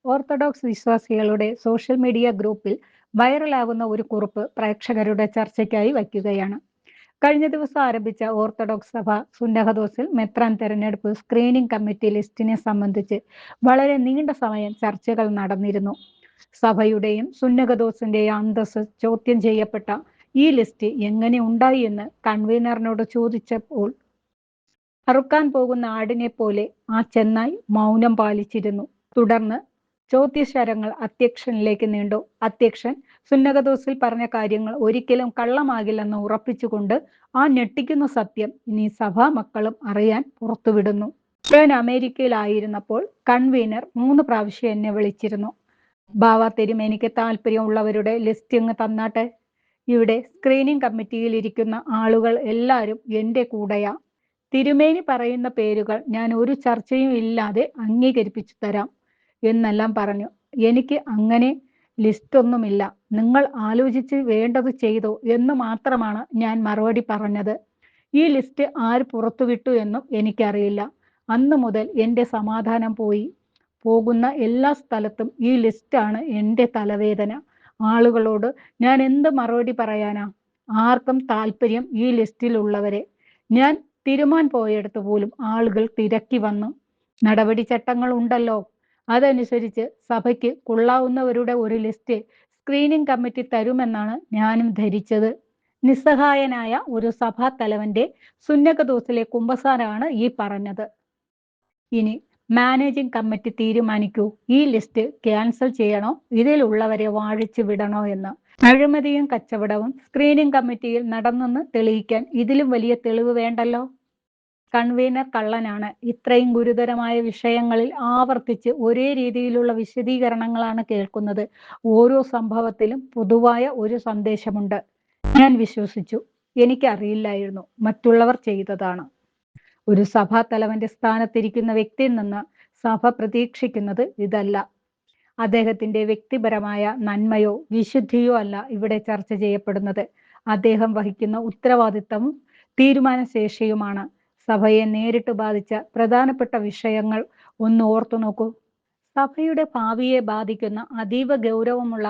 Orthodox വിശ്വാസികളുടെ social media ഗ്രൂപ്പിൽ വൈറലാകുന്ന ഒരു കുറിപ്പ് പ്രേക്ഷകരുടെ ചർച്ചയ്ക്കായി വയ്ക്കുകയാണ്. കഴിഞ്ഞ ദിവസം ആരംഭിച്ച ഓർത്തഡോക്സ് സഭ സുന്നഹദോസിൽ മെത്രാൻ തെരഞ്ഞെടുപ്പ് സ്ക്രീനിംഗ് കമ്മിറ്റി ലിസ്റ്റിനെ സംബന്ധിച്ച് വളരെ നീണ്ട സമയം ചർച്ചകൾ നടന്നിരുന്നു. സഭയുടെയും സുന്നഹദോസിന്റെയും അന്തസ്സ് ചോദ്യം ചെയ്യപ്പെട്ട ഈ ലിസ്റ്റ് എങ്ങനെ ഉണ്ടായി എന്ന് കൺവീനറിനോട് ചോദിച്ചപ്പോൾ അറുക്കാൻ പോകുന്ന ആടിനെ പോലെ ആ ചെന്നായ് മൗനം പാലിച്ചിരുന്നു. തുടർന്ന് ചോദ്യശരങ്ങൾ അധ്യക്ഷനിലേക്ക് നീണ്ടു. അധ്യക്ഷൻ സുന്നഹദോസിൽ പറഞ്ഞ കാര്യങ്ങൾ ഒരിക്കലും കള്ളമാകില്ലെന്ന് ഉറപ്പിച്ചുകൊണ്ട് ആ ഞെട്ടിക്കുന്ന സത്യം ഇനി സഭാ മക്കളും അറിയാൻ പുറത്തുവിടുന്നു. ഞാൻ അമേരിക്കയിലായിരുന്നപ്പോൾ കൺവീനർ 3 പ്രാവശ്യം എന്നെ വിളിച്ചിരുന്നു. ബാവ തിരുമേനിക്ക് താല്പര്യമുള്ളവരുടെ ലിസ്റ്റ് ഇങ്ങ് തന്നാട്ടെ. ഇവിടെ സ്ക്രീനിംഗ് കമ്മിറ്റിയിൽ ഇരിക്കുന്ന ആളുകൾ എല്ലാവരും എൻ്റെ കൂടെയാ. തിരുമേനി പറയുന്ന പേരുകൾ ഞാൻ ഒരു ചർച്ചയും ഇല്ലാതെ അംഗീകരിപ്പിച്ചു തരാം എന്നെല്ലാം പറഞ്ഞു. എനിക്ക് അങ്ങനെ ലിസ്റ്റൊന്നുമില്ല, നിങ്ങൾ ആലോചിച്ച് വേണ്ടത് ചെയ്തോ എന്ന് മാത്രമാണ് ഞാൻ മറുപടി പറഞ്ഞത്. ഈ ലിസ്റ്റ് ആര് പുറത്തുവിട്ടു എന്നും എനിക്കറിയില്ല. അന്ന് മുതൽ എൻ്റെ സമാധാനം പോയി. പോകുന്ന എല്ലാ സ്ഥലത്തും ഈ ലിസ്റ്റാണ് എൻ്റെ തലവേദന. ആളുകളോട് ഞാൻ എന്ത് മറുപടി പറയാനാ? ആർക്കും താല്പര്യം ഈ ലിസ്റ്റിലുള്ളവരെ? ഞാൻ തിരുമാൻ പോയെടുത്ത് പോലും ആളുകൾ തിരക്കി വന്നു. നടപടിച്ചട്ടങ്ങൾ ഉണ്ടല്ലോ, അതനുസരിച്ച് സഭയ്ക്ക് കൊള്ളാവുന്നവരുടെ ഒരു ലിസ്റ്റ് സ്ക്രീനിംഗ് കമ്മിറ്റി തരുമെന്നാണ് ഞാനും ധരിച്ചത്. നിസ്സഹായനായ ഒരു സഭാ തലവന്റെ സുന്നഹദോസിലെ കുമ്പസാരമാണ് ഈ പറഞ്ഞത്. ഇനി മാനേജിംഗ് കമ്മിറ്റി തീരുമാനിക്കൂ, ഈ ലിസ്റ്റ് ക്യാൻസൽ ചെയ്യണോ, ഇതിലുള്ളവരെ വാഴിച്ചു വിടണോ എന്ന്. അഴിമതിയും കച്ചവടവും സ്ക്രീനിംഗ് കമ്മിറ്റിയിൽ നടന്നെന്ന് തെളിയിക്കാൻ ഇതിലും വലിയ തെളിവ് വേണ്ടല്ലോ. കൺവീനർ കള്ളനാണ്. ഇത്രയും ഗുരുതരമായ വിഷയങ്ങളിൽ ആവർത്തിച്ച് ഒരേ രീതിയിലുള്ള വിശദീകരണങ്ങളാണ് കേൾക്കുന്നത്. ഓരോ സംഭവത്തിലും പൊതുവായ ഒരു സന്ദേശമുണ്ട്. ഞാൻ വിശ്വസിച്ചു. എനിക്കറിയില്ലായിരുന്നു, മറ്റുള്ളവർ ചെയ്തതാണ്. ഒരു സഭാ തലവന്റെ സ്ഥാനത്തിരിക്കുന്ന വ്യക്തിയിൽ നിന്ന് സഭ പ്രതീക്ഷിക്കുന്നത് ഇതല്ല. അദ്ദേഹത്തിന്റെ വ്യക്തിപരമായ നന്മയോ വിശുദ്ധിയോ അല്ല ഇവിടെ ചർച്ച ചെയ്യപ്പെടുന്നത്. അദ്ദേഹം വഹിക്കുന്ന ഉത്തരവാദിത്തവും തീരുമാനശേഷിയുമാണ്. സഭയെ നേരിട്ട് ബാധിച്ച പ്രധാനപ്പെട്ട വിഷയങ്ങൾ ഒന്ന് ഓർത്തു നോക്കൂ. സഭയുടെ ഭാവിയെ ബാധിക്കുന്ന അതീവ ഗൗരവമുള്ള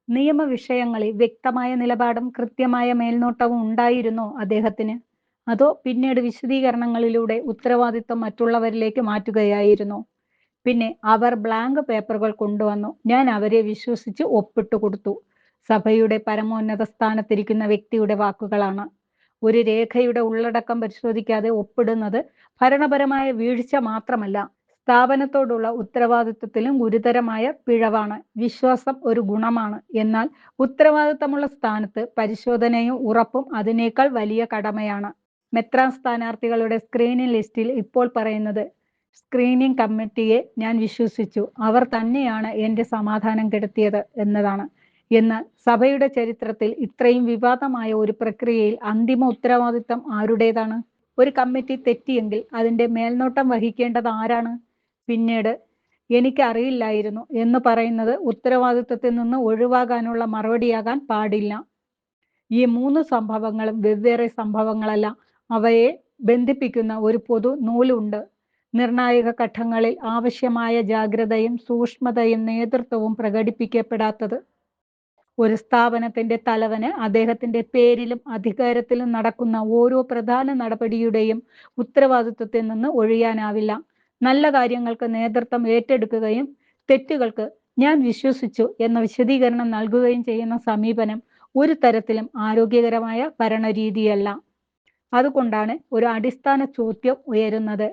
നിയമവിഷയങ്ങളിൽ വ്യക്തമായ നിലപാടും കൃത്യമായ മേൽനോട്ടവും ഉണ്ടായിരുന്നോ അദ്ദേഹത്തിന്? അതോ പിന്നീട് വിശദീകരണങ്ങളിലൂടെ ഉത്തരവാദിത്തം മറ്റുള്ളവരിലേക്ക് മാറ്റുകയായിരുന്നോ? പിന്നെ അവർ ബ്ലാങ്ക് പേപ്പറുകൾ കൊണ്ടുവന്നു. ഞാൻ അവരെ വിശ്വസിച്ച് ഒപ്പിട്ട് കൊടുത്തു. സഭയുടെ പരമോന്നത സ്ഥാനത്തിരിക്കുന്ന വ്യക്തിയുടെ വാക്കുകളാണ്. ഒരു രേഖയുടെ ഉള്ളടക്കം പരിശോധിക്കാതെ ഒപ്പിടുന്നത് ഭരണപരമായ വീഴ്ച മാത്രമല്ല, സ്ഥാപനത്തോടുള്ള ഉത്തരവാദിത്വത്തിലും ഗുരുതരമായ പിഴവാണ്. വിശ്വാസം ഒരു ഗുണമാണ്, എന്നാൽ ഉത്തരവാദിത്തമുള്ള സ്ഥാനത്ത് പരിശോധനയും ഉറപ്പും അതിനേക്കാൾ വലിയ കടമയാണ്. മെത്രാൻ സ്ഥാനാർത്ഥികളുടെ സ്ക്രീനിംഗ് ലിസ്റ്റിൽ ഇപ്പോൾ പറയുന്നത്, സ്ക്രീനിംഗ് കമ്മിറ്റിയെ ഞാൻ വിശ്വസിച്ചു, അവർ തന്നെയാണ് എൻ്റെ സമാധാനം കെടുത്തിയത് എന്നതാണ്. എന്നാൽ സഭയുടെ ചരിത്രത്തിൽ ഇത്രയും വിവാദമായ ഒരു പ്രക്രിയയിൽ അന്തിമ ഉത്തരവാദിത്തം ആരുടേതാണ്? ഒരു കമ്മിറ്റി തെറ്റിയെങ്കിൽ അതിൻ്റെ മേൽനോട്ടം വഹിക്കേണ്ടത് ആരാണ്? പിന്നീട് എനിക്കറിയില്ലായിരുന്നു എന്ന് പറയുന്നത് ഉത്തരവാദിത്തത്തിൽ നിന്ന് ഒഴിവാകാനുള്ള മറുപടിയാകാൻ പാടില്ല. ഈ 3 സംഭവങ്ങളും വെവ്വേറെ സംഭവങ്ങളല്ല. അവയെ ബന്ധിപ്പിക്കുന്ന ഒരു പൊതു നൂലുണ്ട്. നിർണായക ഘട്ടങ്ങളിൽ ആവശ്യമായ ജാഗ്രതയും സൂക്ഷ്മതയും നേതൃത്വവും പ്രകടിപ്പിക്കപ്പെടാത്തത്. ഒരു സ്ഥാപനത്തിന്റെ തലവന് അദ്ദേഹത്തിന്റെ പേരിലും അധികാരത്തിലും നടക്കുന്ന ഓരോ പ്രധാന നടപടിയുടെയും ഉത്തരവാദിത്വത്തിൽ നിന്ന് ഒഴിയാനാവില്ല. നല്ല കാര്യങ്ങൾക്ക് നേതൃത്വം ഏറ്റെടുക്കുകയും തെറ്റുകൾക്ക് ഞാൻ വിശ്വസിച്ചു എന്ന വിശദീകരണം നൽകുകയും ചെയ്യുന്ന സമീപനം ഒരു തരത്തിലും ആരോഗ്യകരമായ ഭരണരീതിയല്ല. അതുകൊണ്ടാണ് ഒരു അടിസ്ഥാന ചോദ്യം ഉയരുന്നത്.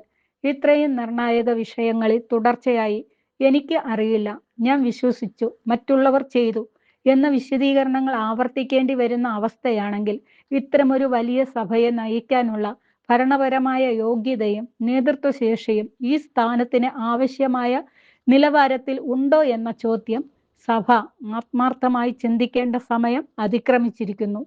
ഇത്രയും നിർണായക വിഷയങ്ങളിൽ തുടർച്ചയായി എനിക്ക് അറിയില്ല, ഞാൻ വിശ്വസിച്ചു, മറ്റുള്ളവർ ചെയ്തു എന്ന വിശദീകരണങ്ങൾ ആവർത്തിക്കേണ്ടി വരുന്ന അവസ്ഥയാണെങ്കിൽ ഇത്തരമൊരു വലിയ സഭയെ നയിക്കാനുള്ള ഭരണപരമായ യോഗ്യതയും നേതൃത്വശേഷിയും ഈ സ്ഥാനത്തിന് ആവശ്യമായ നിലവാരത്തിൽ ഉണ്ടോ എന്ന ചോദ്യം സഭ ആത്മാർത്ഥമായി ചിന്തിക്കേണ്ട സമയം അതിക്രമിച്ചിരിക്കുന്നു.